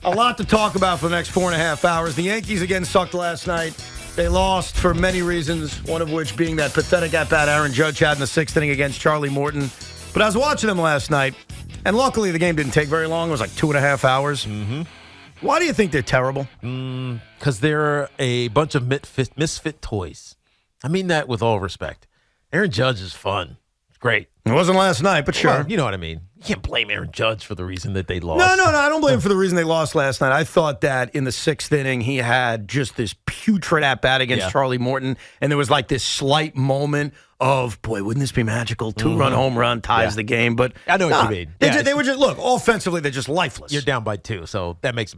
A lot to talk about for the next 4.5 hours. The Yankees again sucked last night. They lost for many reasons, one of which being that pathetic at-bat Aaron Judge had in the sixth inning against Charlie Morton. But I was watching them last night, and luckily the game didn't take very long. It was like 2.5 hours. Mm-hmm. Why do you think they're terrible? Because they're a bunch of misfit toys. I mean that with all respect. Aaron Judge is fun. It's great. It wasn't last night, but sure. Well, you know what I mean. You can't blame Aaron Judge for the reason that they lost. No, I don't blame him for the reason they lost last night. I thought that in the sixth inning, he had just this putrid at-bat against Charlie Morton, and there was like this slight moment of, boy, wouldn't this be magical? Two-run home run ties the game. But I know what you mean. They were just, look, offensively, they're just lifeless. You're down by 2, so that makes a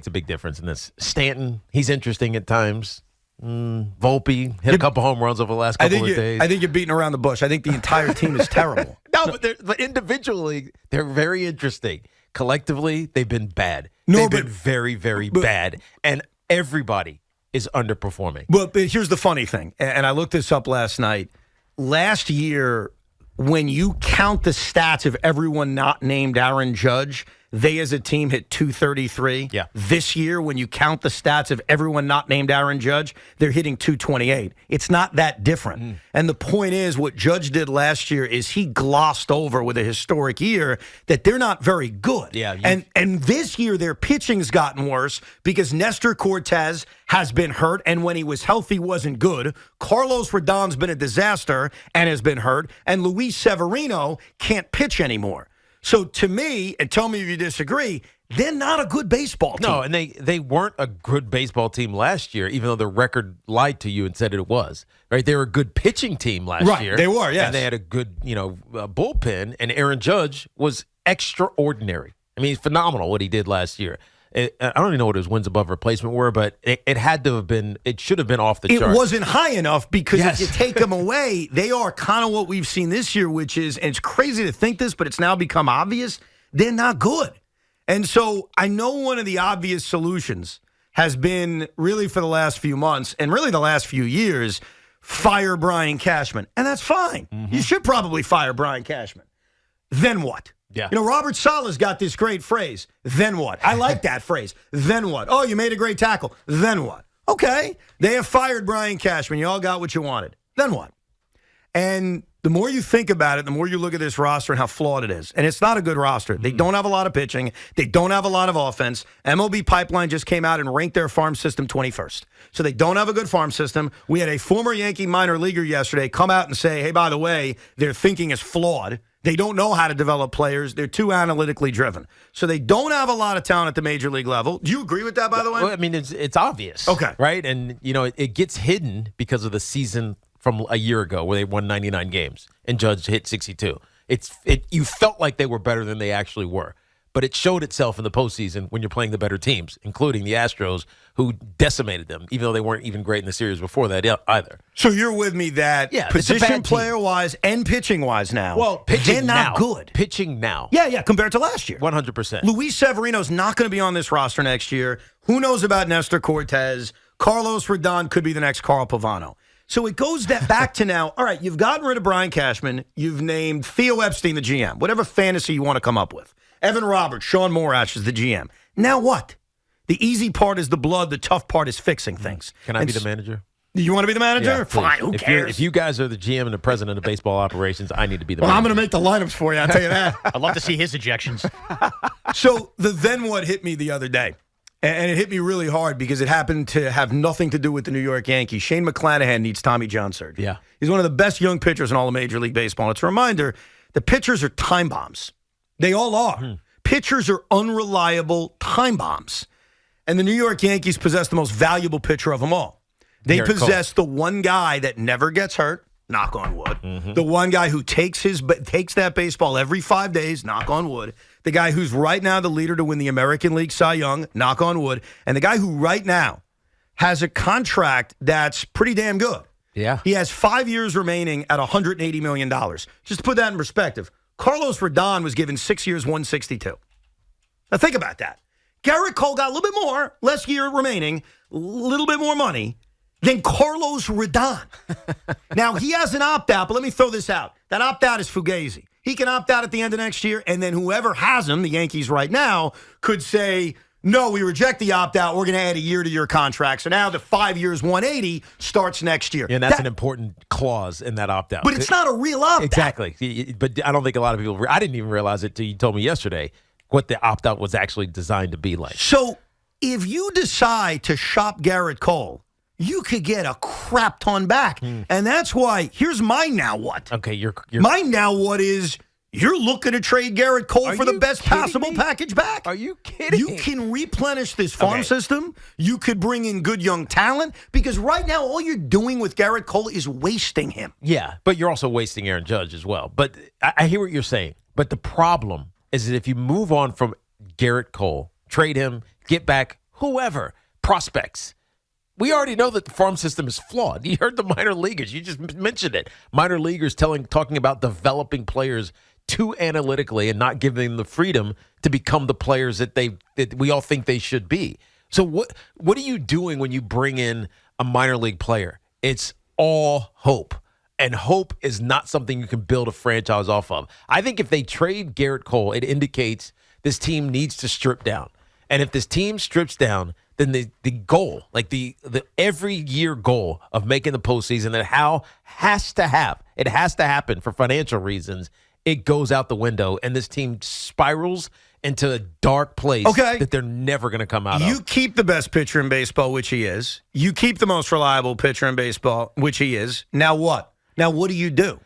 big difference in this. Stanton, he's interesting at times. Volpe hit a couple home runs over the last couple of days. I think you're beating around the bush. I think the entire team is terrible. No, but individually, they're very interesting. Collectively, they've been bad. They've been very, very bad. And everybody is underperforming. But here's the funny thing, and I looked this up last night. Last year, when you count the stats of everyone not named Aaron Judge, they as a team hit 233. Yeah. This year, when you count the stats of everyone not named Aaron Judge, they're hitting 228. It's not that different. And the point is, what Judge did last year is he glossed over with a historic year that they're not very good. Yeah. And this year, their pitching's gotten worse because Nestor Cortez has been hurt, and when he was healthy, wasn't good. Carlos Rodon's been a disaster and has been hurt, and Luis Severino can't pitch anymore. So to me, and tell me if you disagree, they're not a good baseball team. No, and they weren't a good baseball team last year, even though the record lied to you and said it was. Right? They were a good pitching team last year. They were, yes. And they had a good, bullpen, and Aaron Judge was extraordinary. I mean, phenomenal what he did last year. I don't even know what his wins above replacement were, but it had to have been, it should have been off the chart. It wasn't high enough because if you take them away, they are kind of what we've seen this year, which is, and it's crazy to think this, but it's now become obvious, they're not good. And so I know one of the obvious solutions has been really for the last few months and really the last few years, fire Brian Cashman. And that's fine. You should probably fire Brian Cashman. Then what? Yeah. Robert Sala's got this great phrase, then what? I like that phrase. Then what? Oh, you made a great tackle. Then what? Okay. They have fired Brian Cashman. You all got what you wanted. Then what? And the more you think about it, the more you look at this roster and how flawed it is. And it's not a good roster. They don't have a lot of pitching. They don't have a lot of offense. MLB Pipeline just came out and ranked their farm system 21st. So they don't have a good farm system. We had a former Yankee minor leaguer yesterday come out and say, hey, by the way, their thinking is flawed. They don't know how to develop players. They're too analytically driven. So they don't have a lot of talent at the major league level. Do you agree with that, by the way? Well, I mean, it's obvious. Okay. Right? And, it gets hidden because of the season from a year ago where they won 99 games and Judge hit 62. You felt like they were better than they actually were. But it showed itself in the postseason when you're playing the better teams, including the Astros, who decimated them, even though they weren't even great in the series before that either. So you're with me that position player-wise and pitching-wise now, they're not good. Pitching now. Yeah, compared to last year. 100%. Luis Severino's not going to be on this roster next year. Who knows about Nestor Cortez? Carlos Rodon could be the next Carl Pavano. So it goes back to now, all right, you've gotten rid of Brian Cashman. You've named Theo Epstein the GM, whatever fantasy you want to come up with. Evan Roberts, Shaun Morash is the GM. Now what? The easy part is the blood. The tough part is fixing things. Can I be the manager? You want to be the manager? Yeah, fine, who cares? If you guys are the GM and the president of baseball operations, I need to be the manager. I'm going to make the lineups for you, I'll tell you that. I'd love to see his ejections. So the then what hit me the other day. And it hit me really hard because it happened to have nothing to do with the New York Yankees. Shane McClanahan needs Tommy John surgery. Yeah. He's one of the best young pitchers in all of Major League Baseball. And it's a reminder, the pitchers are time bombs. They all are. Pitchers are unreliable time bombs. And the New York Yankees possess the most valuable pitcher of them all. They Gerrit possess the one guy that never gets hurt, knock on wood. The one guy who takes that baseball every 5 days, knock on wood. The guy who's right now the leader to win the American League Cy Young, knock on wood. And the guy who right now has a contract that's pretty damn good. Yeah. He has 5 years remaining at $180 million. Just to put that in perspective, Carlos Rodon was given 6 years, $162. Now think about that. Gerrit Cole got a little bit more, less year remaining, a little bit more money than Carlos Rodon. Now, he has an opt-out, but let me throw this out. That opt-out is Fugazi. He can opt out at the end of next year, and then whoever has him, the Yankees right now, could say, no, we reject the opt-out. We're going to add a year to your contract. So now the 5 years, 180 starts next year. And that's an important clause in that opt-out. But it's not a real opt-out. Exactly. But I don't think a lot of people, I didn't even realize it till you told me yesterday what the opt-out was actually designed to be like. So if you decide to shop Gerrit Cole, you could get a crap ton back. And that's why, here's my now what. Okay, you're my now what is, you're looking to trade Gerrit Cole for the best possible package back. Are you kidding? You can replenish this farm system. You could bring in good young talent because right now all you're doing with Gerrit Cole is wasting him. Yeah, but you're also wasting Aaron Judge as well. But I hear what you're saying. But the problem is that if you move on from Gerrit Cole, trade him, get back whoever, prospects, we already know that the farm system is flawed. You heard the minor leaguers. You just mentioned it. Minor leaguers talking about developing players too analytically and not giving them the freedom to become the players that we all think they should be. So what are you doing when you bring in a minor league player? It's all hope. And hope is not something you can build a franchise off of. I think if they trade Gerrit Cole, it indicates this team needs to strip down. And if this team strips down, then the goal, like the every year goal of making the postseason that it has to happen for financial reasons, it goes out the window, and this team spirals into a dark place that they're never going to come out of. You keep the best pitcher in baseball, which he is. You keep the most reliable pitcher in baseball, which he is. Now what? Now what do you do?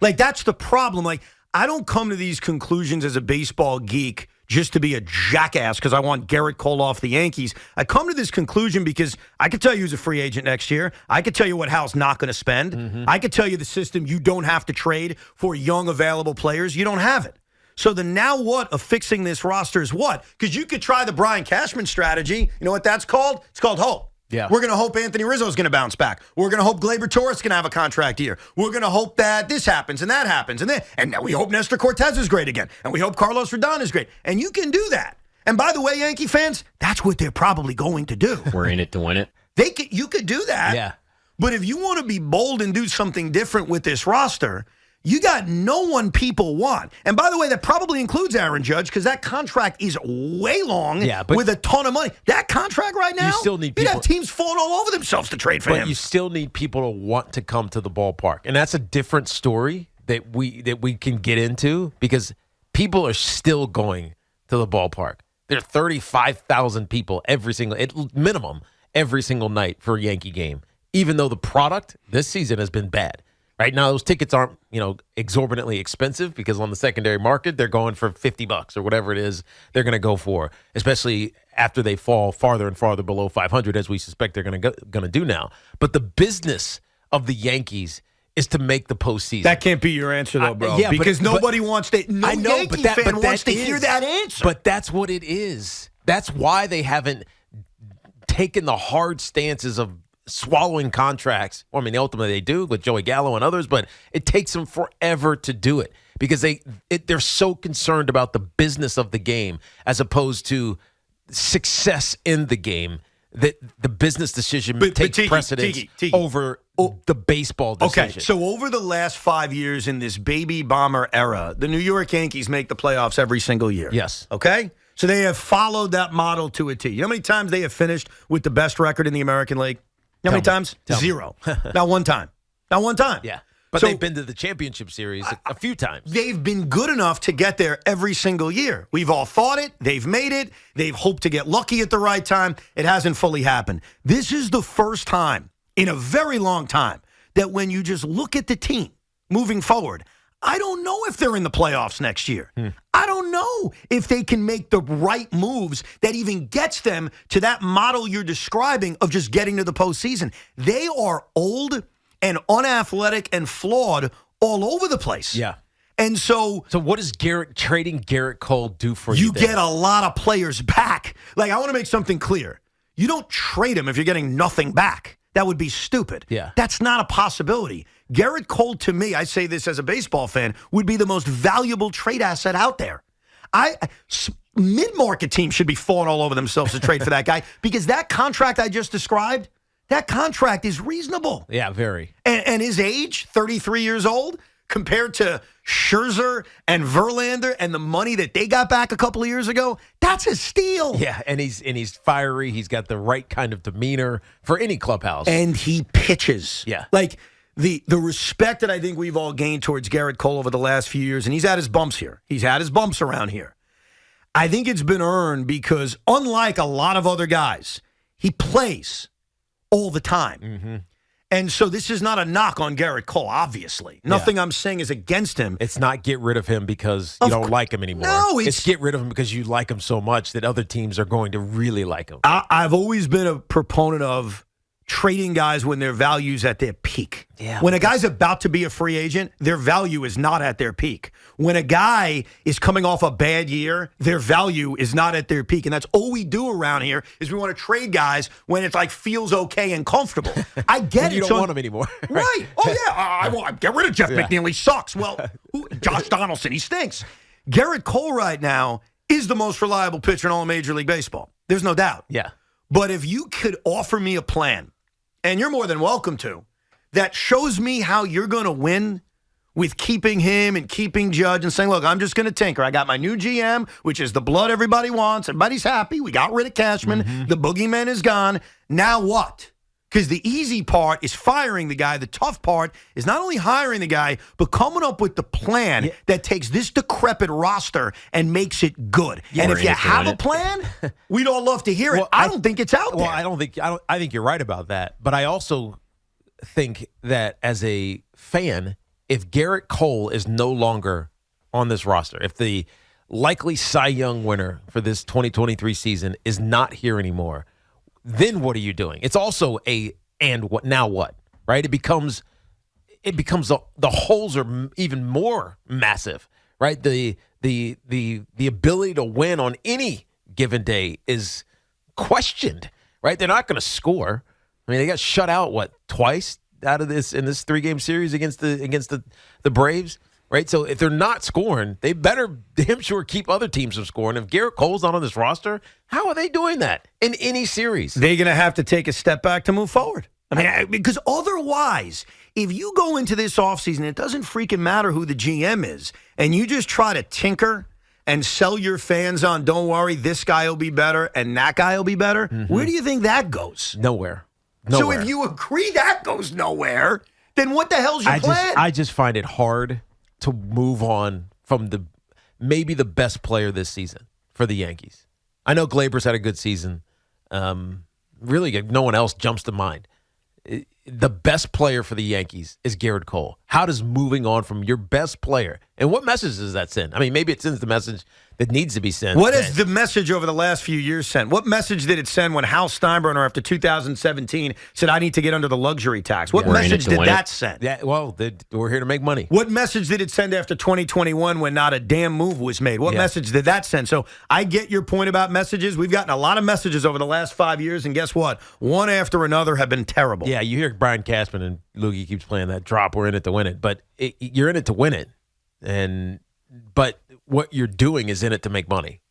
Like, that's the problem. Like, I don't come to these conclusions as a baseball geek just to be a jackass because I want Gerrit Cole off the Yankees. I come to this conclusion because I could tell you who's a free agent next year. I could tell you what Hal's not going to spend. I could tell you the system you don't have to trade for young available players. You don't have it. So the now what of fixing this roster is what? Because you could try the Brian Cashman strategy. You know what that's called? It's called hope. Yeah. We're going to hope Anthony Rizzo is going to bounce back. We're going to hope Gleyber Torres is going to have a contract year. We're going to hope that this happens and that happens. And now we hope Nestor Cortez is great again. And we hope Carlos Rodon is great. And you can do that. And by the way, Yankee fans, that's what they're probably going to do. We're in it to win it. You could do that. Yeah. But if you want to be bold and do something different with this roster, you got no one people want. And by the way, that probably includes Aaron Judge because that contract is way long with a ton of money. That contract right now, you still need people. You'd have teams falling all over themselves to trade for him. But you still need people to want to come to the ballpark. And that's a different story that we can get into because people are still going to the ballpark. There are 35,000 people minimum every single night for a Yankee game, even though the product this season has been bad. Right now, those tickets aren't, exorbitantly expensive because on the secondary market, they're going for $50 or whatever it is they're going to go for, especially after they fall farther and farther below 500, as we suspect they're going to do now. But the business of the Yankees is to make the postseason. That can't be your answer, though, bro. Because nobody wants to. No Yankee fan wants to hear that answer. But that's what it is. That's why they haven't taken the hard stances of swallowing contracts. Well, I mean, ultimately they do with Joey Gallo and others, but it takes them forever to do it because they're so concerned about the business of the game as opposed to success in the game that the business decision takes precedence over the baseball decision. Okay, so over the last 5 years in this baby bomber era, the New York Yankees make the playoffs every single year. Yes. Okay? So they have followed that model to a T. You know how many times they have finished with the best record in the American League? How many times? Zero. Not one time. Not one time. Yeah. But they've been to the championship series a few times. They've been good enough to get there every single year. We've all thought it. They've made it. They've hoped to get lucky at the right time. It hasn't fully happened. This is the first time in a very long time that when you just look at the team moving forward, I don't know if they're in the playoffs next year. I don't know if they can make the right moves that even gets them to that model you're describing of just getting to the postseason. They are old and unathletic and flawed all over the place. Yeah. And so what does trading Gerrit Cole do for you? You get a lot of players back. Like, I want to make something clear. You don't trade him if you're getting nothing back. That would be stupid. Yeah. That's not a possibility. Gerrit Cole, to me, I say this as a baseball fan, would be the most valuable trade asset out there. Mid-market teams should be falling all over themselves to trade for that guy because that contract I just described, that contract is reasonable. Yeah, very. And his age, 33 years old, compared to Scherzer and Verlander and the money that they got back a couple of years ago, that's a steal. Yeah, and he's fiery. He's got the right kind of demeanor for any clubhouse. And he pitches. Yeah. Like the respect that I think we've all gained towards Gerrit Cole over the last few years, and he's had his bumps here. He's had his bumps around here. I think it's been earned because unlike a lot of other guys, he plays all the time. Mm-hmm. And so this is not a knock on Gerrit Cole, obviously. Nothing I'm saying is against him. It's not get rid of him because you don't like him anymore. No, it's get rid of him because you like him so much that other teams are going to really like him. I've always been a proponent of trading guys when their value's at their peak. Yeah, when a guy's about to be a free agent, their value is not at their peak. When a guy is coming off a bad year, their value is not at their peak. And that's all we do around here is we want to trade guys when it's like feels okay and comfortable. I get it. You don't want him anymore. Right. Oh, yeah. I want get rid of Jeff McNeil. He sucks. Well, Josh Donaldson, he stinks. Gerrit Cole right now is the most reliable pitcher in all of Major League Baseball. There's no doubt. Yeah. But if you could offer me a plan, and you're more than welcome to, that shows me how you're going to win with keeping him and keeping Judge and saying, look, I'm just going to tinker. I got my new GM, which is the blood everybody wants. Everybody's happy. We got rid of Cashman. Mm-hmm. The boogeyman is gone. Now what? Because the easy part is firing the guy. The tough part is not only hiring the guy, but coming up with the plan that takes this decrepit roster and makes it good. And if you have a plan, we'd all love to hear it. I don't think it's out there. Well, I think you're right about that. But I also think that as a fan, if Gerrit Cole is no longer on this roster, if the likely Cy Young winner for this 2023 season is not here anymore, then what are you doing? It's also and what now what, right? It becomes the holes are even more massive, right? The ability to win on any given day is questioned, right? They're not going to score. I mean, they got shut out twice out of this in this 3-game series against the Braves. Right, so if they're not scoring, they better damn sure keep other teams from scoring. If Gerrit Cole's not on this roster, how are they doing that in any series? They're going to have to take a step back to move forward. I mean, because otherwise, if you go into this offseason, it doesn't freaking matter who the GM is, and you just try to tinker and sell your fans on, don't worry, this guy will be better and that guy will be better, where do you think that goes? Nowhere. So if you agree that goes nowhere, then what the hell's your plan? I just find it hard to move on from maybe the best player this season for the Yankees. I know Glaber's had a good season. Really, no one else jumps to mind. The best player for the Yankees is Gerrit Cole. How does moving on from your best player, and what message does that send? I mean, maybe it sends the message that needs to be sent. What has the message over the last few years sent? What message did it send when Hal Steinbrenner, after 2017, said, I need to get under the luxury tax? What message did that send? Yeah, well, we're here to make money. What message did it send after 2021 when not a damn move was made? What message did that send? So I get your point about messages. We've gotten a lot of messages over the last 5 years, and guess what? One after another have been terrible. Yeah, you hear Brian Cashman, and Loogie keeps playing that drop, we're in it to win it. But you're in it to win it. But what you're doing is in it to make money.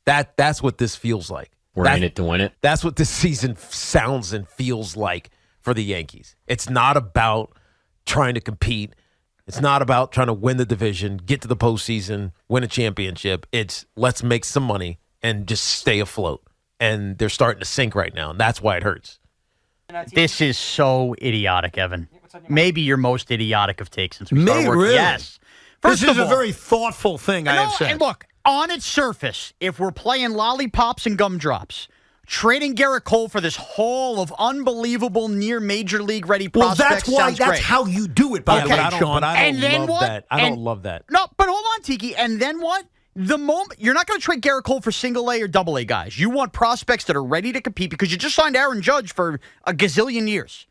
That's what this feels like. We're in it to win it. That's what this season sounds and feels like for the Yankees. It's not about trying to compete. It's not about trying to win the division, get to the postseason, win a championship. It's let's make some money and just stay afloat. And they're starting to sink right now, and that's why it hurts. This is so idiotic, Evan. Maybe your most idiotic of takes since we started working. Really? Yes. This is a very thoughtful thing I have said. And look, on its surface, if we're playing lollipops and gumdrops, trading Gerrit Cole for this haul of unbelievable near major league ready prospects that's how you do it, by the way, Sean. But I don't love that. I don't love that. No, but hold on, Tiki. And then what? The moment you're not going to trade Gerrit Cole for single A or double A guys. You want prospects that are ready to compete because you just signed Aaron Judge for a gazillion years.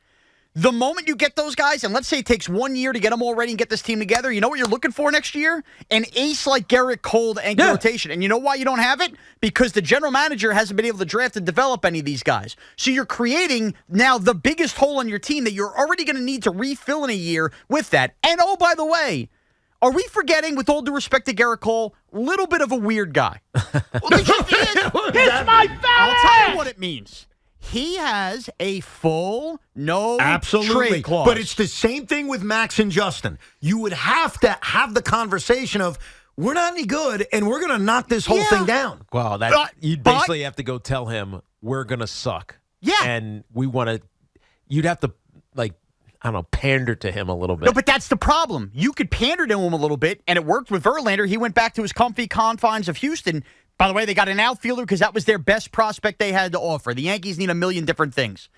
The moment you get those guys, and let's say it takes 1 year to get them all ready and get this team together, you know what you're looking for next year? An ace like Gerrit Cole to anchor rotation. And you know why you don't have it? Because the general manager hasn't been able to draft and develop any of these guys. So you're creating now the biggest hole on your team that you're already going to need to refill in a year with that. And oh, by the way, are we forgetting, with all due respect to Gerrit Cole, a little bit of a weird guy? Well, he just is. It's my fella! I'll tell you what it means. he has a full no Absolutely. trade clause. But it's the same thing with Max and Justin. You would have to have the conversation of, we're not any good, and we're going to knock this whole thing down. Well, you'd basically have to go tell him, we're going to suck. Yeah. And we want to, you'd have to, like, I don't know, pander to him a little bit. No, but that's the problem. You could pander to him a little bit, and it worked with Verlander. He went back to his comfy confines of Houston. By the way, they got an outfielder because that was their best prospect they had to offer. The Yankees need a million different things.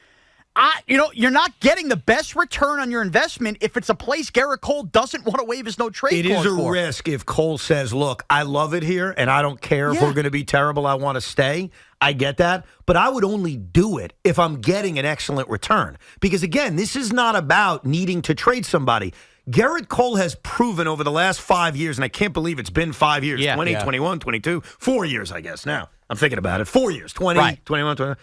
You're not getting the best return on your investment if it's a place Gerrit Cole doesn't want to waive his no-trade clause It is a for. risk if Cole says, look, I love it here, and I don't care if we're going to be terrible. I want to stay. I get that. But I would only do it if I'm getting an excellent return. Because, again, this is not about needing to trade somebody. Gerrit Cole has proven over the last 5 years, and I can't believe it's been 5 years, 20, 21, 22, 4 years, I guess now. I'm thinking about it. 4 years, 20, 21, 21,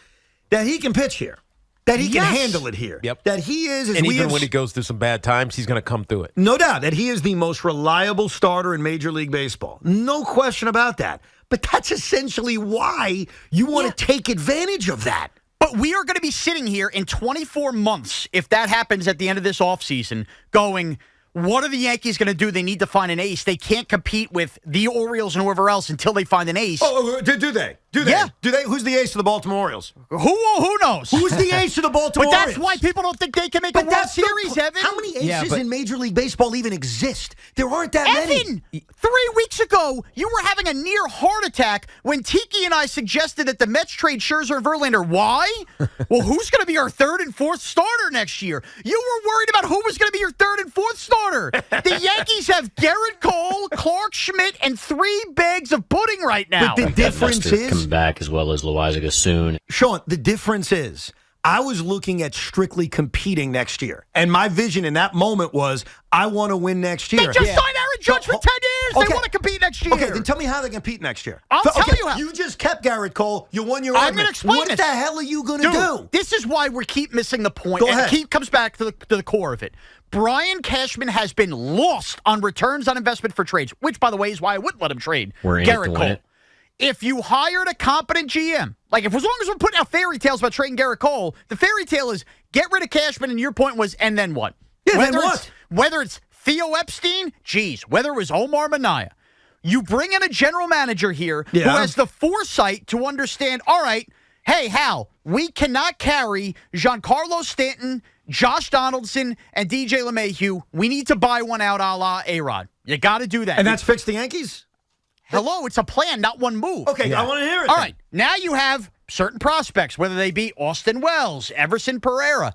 that he can pitch here. That he can handle it here. Yep. That he is, and even when he goes through some bad times, he's going to come through it. No doubt that he is the most reliable starter in Major League Baseball. No question about that. But that's essentially why you want to take advantage of that. But we are going to be sitting here in 24 months, if that happens at the end of this offseason, going, what are the Yankees going to do? They need to find an ace. They can't compete with the Orioles and whoever else until they find an ace. Oh, do they? Do they? Yeah. Do they? Who's the ace of the Baltimore Orioles? Who knows? Who's the ace of the Baltimore But that's Orioles? why people don't think they can make a World Series, Evan. How many aces in Major League Baseball even exist? There aren't that many. Evan, 3 weeks ago, you were having a near heart attack when Tiki and I suggested that the Mets trade Scherzer and Verlander. Why? Well, who's going to be our third and fourth starter next year? You were worried about who was going to be your third and fourth starter. The Yankees have Gerrit Cole, Clark Schmidt, and 3 bags of pudding right now. But the difference is come back as well as Loizaga soon. Shaun, the difference is I was looking at strictly competing next year. And my vision in that moment was I want to win next year. They just signed Aaron Judge for 10 years. Okay. They want to compete next year. Okay, then tell me how they compete next year. I'll tell you how. You just kept Gerrit Cole. You won your I'm argument. going to explain What this. the hell are you going to do? This is why we keep missing the point. Go and ahead. It comes back to the core of it. Brian Cashman has been lost on returns on investment for trades, which, by the way, is why I wouldn't let him trade We're in it Gerrit to win Cole. it. If you hired a competent GM, like as long as we're putting out fairy tales about trading Gerrit Cole, the fairy tale is get rid of Cashman, and your point was, and then what? Yeah, then what? Whether it's Theo Epstein, whether it was Omar Minaya, you bring in a general manager here who has the foresight to understand, all right, hey, Hal, we cannot carry Giancarlo Stanton, Josh Donaldson, and DJ LeMahieu. We need to buy one out a la A-Rod. You got to do that. And that's fixed the Yankees? Hello, it's a plan, not one move. Okay, I want to hear it. All then. right, now you have certain prospects, whether they be Austin Wells, Everson Pereira,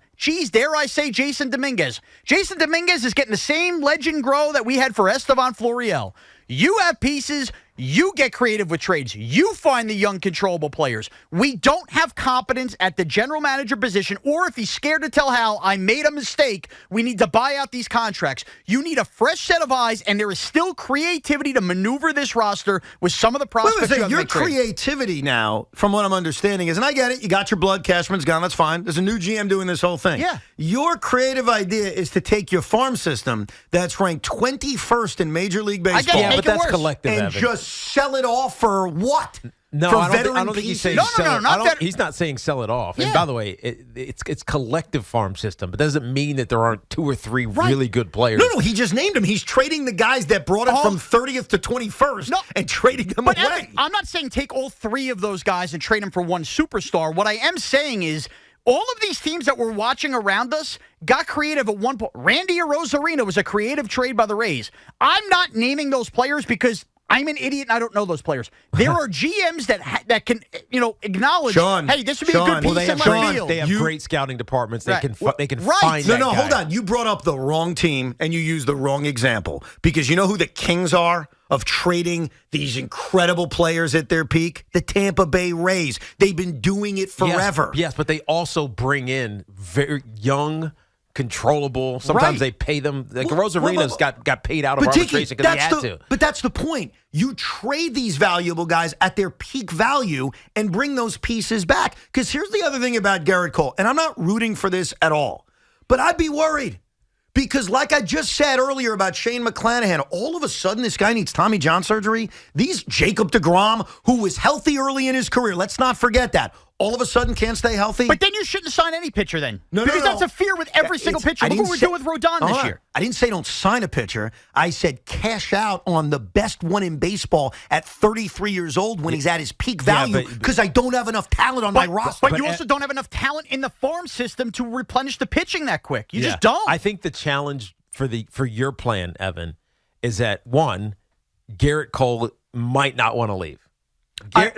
dare I say Jason Dominguez. Jason Dominguez is getting the same legend grow that we had for Estevan Florial. You have pieces. You get creative with trades. You find the young, controllable players. We don't have competence at the general manager position, or if he's scared to tell Hal, I made a mistake, we need to buy out these contracts. You need a fresh set of eyes, and there is still creativity to maneuver this roster with some of the prospects. Your creativity now, from what I'm understanding, is, and I get it, you got your blood, Cashman's gone, that's fine. There's a new GM doing this whole thing. Yeah. Your creative idea is to take your farm system that's ranked 21st in Major League Baseball. Yeah, but that's worse. collective, and Evan. just sell it off for what? No, for I don't think he's saying No, sell it. not He's not saying sell it off. Yeah. And by the way, it's collective farm system, but doesn't mean that there aren't 2 or 3 really good players. No, he just named them. He's trading the guys that brought it from 30th to 21st and trading them But away. Evan, I'm not saying take all 3 of those guys and trade them for one superstar. What I am saying is all of these teams that we're watching around us got creative at one point. Randy Arozarena was a creative trade by the Rays. I'm not naming those players because I'm an idiot and I don't know those players. There are GMs that can acknowledge, Shaun, hey, this would be a good piece in left field. They have great scouting departments. Right. They can Right. find No, that guy. hold on. You brought up the wrong team and you used the wrong example because you know who the kings are of trading these incredible players at their peak? The Tampa Bay Rays. They've been doing it forever. Yes, but they also bring in very young, controllable. Sometimes they pay them. Like Rosarena's got paid out of arbitration because he had to. But that's the point. You trade these valuable guys at their peak value and bring those pieces back. Because here's the other thing about Gerrit Cole, and I'm not rooting for this at all, but I'd be worried. Because like I just said earlier about Shane McClanahan, all of a sudden this guy needs Tommy John surgery. These Jacob deGrom, who was healthy early in his career, let's not forget that. all of a sudden can't stay healthy? But then you shouldn't sign any pitcher then. No, because no. that's a fear with every single pitcher. Look what we're doing with Rodon this year. I didn't say don't sign a pitcher. I said cash out on the best one in baseball at 33 years old when he's at his peak value because I don't have enough talent on my roster. But you also don't have enough talent in the farm system to replenish the pitching that quick. You just don't. I think the challenge for your plan, Evan, is that, one, Gerrit Cole might not want to leave. I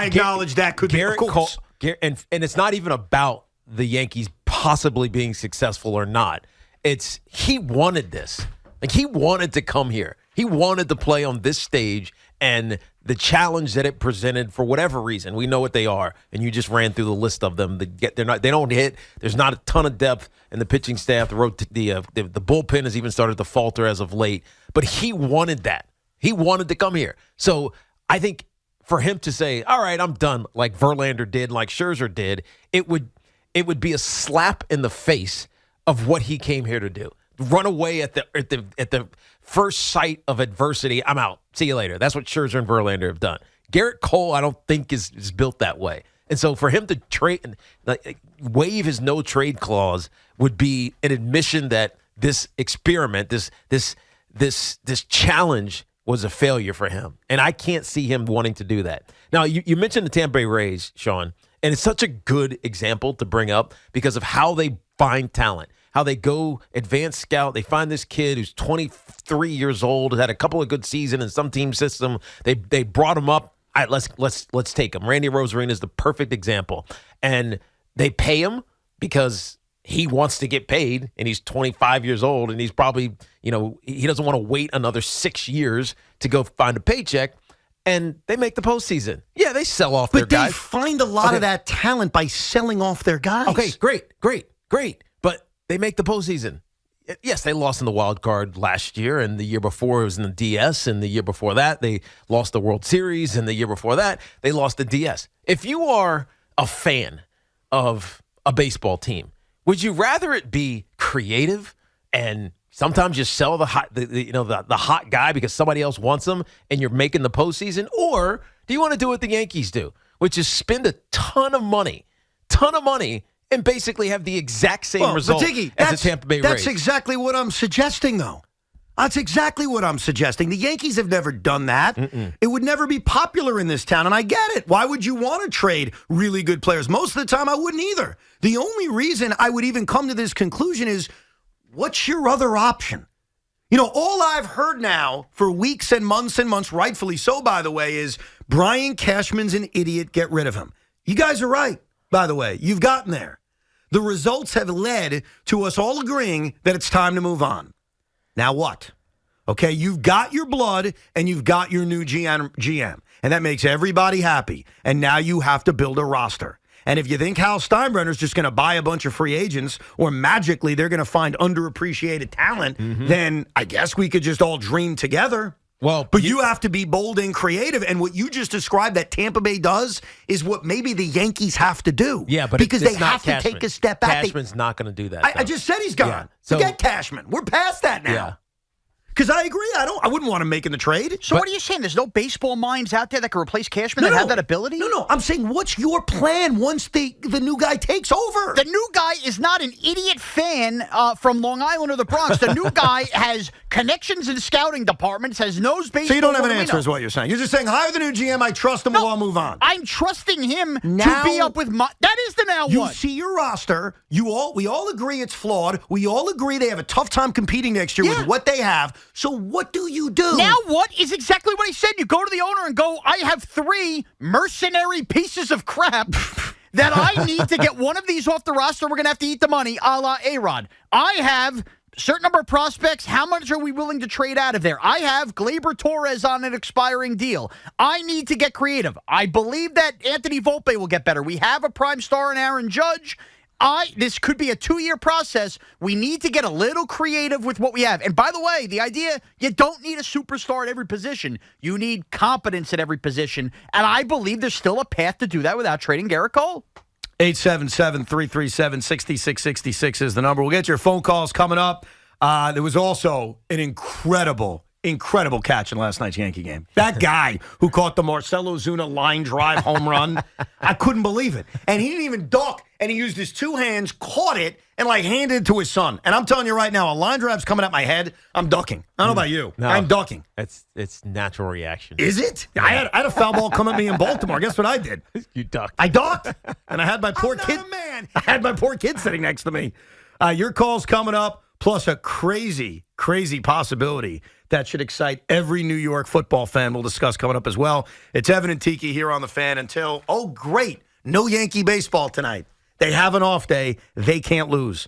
acknowledge that could Gerrit be, of course. Cole, and it's not even about the Yankees possibly being successful or not. It's he wanted this. Like, he wanted to come here. He wanted to play on this stage, and the challenge that it presented for whatever reason, we know what they are, and you just ran through the list of them. They don't hit. There's not a ton of depth in the pitching staff. The bullpen has even started to falter as of late. But he wanted that. He wanted to come here. So I think for him to say, all right, I'm done, like Verlander did, like Scherzer did, it would be a slap in the face of what he came here to do. Run away at the first sight of adversity. I'm out. See you later. That's what Scherzer and Verlander have done. Gerrit Cole, I don't think is built that way. And so for him to trade, waive his no trade clause would be an admission that this experiment, this challenge was a failure for him. And I can't see him wanting to do that. Now, you mentioned the Tampa Bay Rays, Shaun, and it's such a good example to bring up because of how they find talent, how they go advanced scout. They find this kid who's 23 years old, had a couple of good seasons in some team system. They brought him up. All right, let's take him. Randy Rosarina is the perfect example. And they pay him because he wants to get paid, and he's 25 years old, and he's probably, he doesn't want to wait another 6 years to go find a paycheck, and they make the postseason. Yeah, they sell off their guys. But they find a lot of that talent by selling off their guys. Okay, great. But they make the postseason. Yes, they lost in the wild card last year, and the year before it was in the DS, and the year before that they lost the World Series, and the year before that they lost the DS. If you are a fan of a baseball team, would you rather it be creative and sometimes you sell the hot guy because somebody else wants him and you're making the postseason, or do you want to do what the Yankees do, which is spend a ton of money, and basically have the exact same result as the Tampa Bay Rays? That's exactly what I'm suggesting, though. That's exactly what I'm suggesting. The Yankees have never done that. It would never be popular in this town, and I get it. Why would you want to trade really good players? Most of the time, I wouldn't either. The only reason I would even come to this conclusion is, what's your other option? All I've heard now for weeks and months, rightfully so, by the way, is Brian Cashman's an idiot, get rid of him. You guys are right, by the way. You've gotten there. The results have led to us all agreeing that it's time to move on. Now what? Okay, you've got your blood and you've got your new GM, and that makes everybody happy. And now you have to build a roster. And if you think Hal Steinbrenner's just going to buy a bunch of free agents or magically they're going to find underappreciated talent, then I guess we could just all dream together. Well, but you have to be bold and creative, and what you just described that Tampa Bay does is what maybe the Yankees have to do. Yeah, but because it's they not have Cashman. to take a step back. Cashman's not going to do that. I just said he's gone. Yeah. So, forget Cashman. We're past that now. Yeah. Because I agree. I wouldn't want to make in the trade. So what are you saying? There's no baseball minds out there that can replace Cashman that have that ability? No. I'm saying, what's your plan once the new guy takes over? The new guy is not an idiot fan from Long Island or the Bronx. The new guy has connections in scouting departments, knows baseball. So you don't have an answer is what you're saying. You're just saying, hire the new GM, I trust him, we'll all move on. I'm trusting him to be up with that is the now you what? You see your roster. We all agree it's flawed. We all agree they have a tough time competing next year with what they have. So what do you do? Now what is exactly what he said. You go to the owner and go, I have 3 mercenary pieces of crap that I need to get one of these off the roster. We're going to have to eat the money, a la A-Rod. I have a certain number of prospects. How much are we willing to trade out of there? I have Gleyber Torres on an expiring deal. I need to get creative. I believe that Anthony Volpe will get better. We have a prime star in Aaron Judge. This could be a 2-year process. We need to get a little creative with what we have. And by the way, the idea, you don't need a superstar at every position. You need competence at every position. And I believe there's still a path to do that without trading Gerrit Cole. 877-337-6666 is the number. We'll get your phone calls coming up. There was also an incredible incredible catch in last night's Yankee game. That guy who caught the Marcelo Zuna line drive home run, I couldn't believe it. And he didn't even duck, and he used his two hands, caught it, and handed it to his son. And I'm telling you right now, a line drive's coming at my head, I'm ducking. I don't know about you. No. I'm ducking. It's natural reaction. Is it? Yeah. I had a foul ball come at me in Baltimore. Guess what I did? You ducked. I ducked, and I had my poor kid. I had my poor kid sitting next to me. Your call's coming up, plus a crazy, crazy possibility that should excite every New York football fan. We'll discuss coming up as well. It's Evan and Tiki here on The Fan until, oh, great, no Yankee baseball tonight. They have an off day. They can't lose.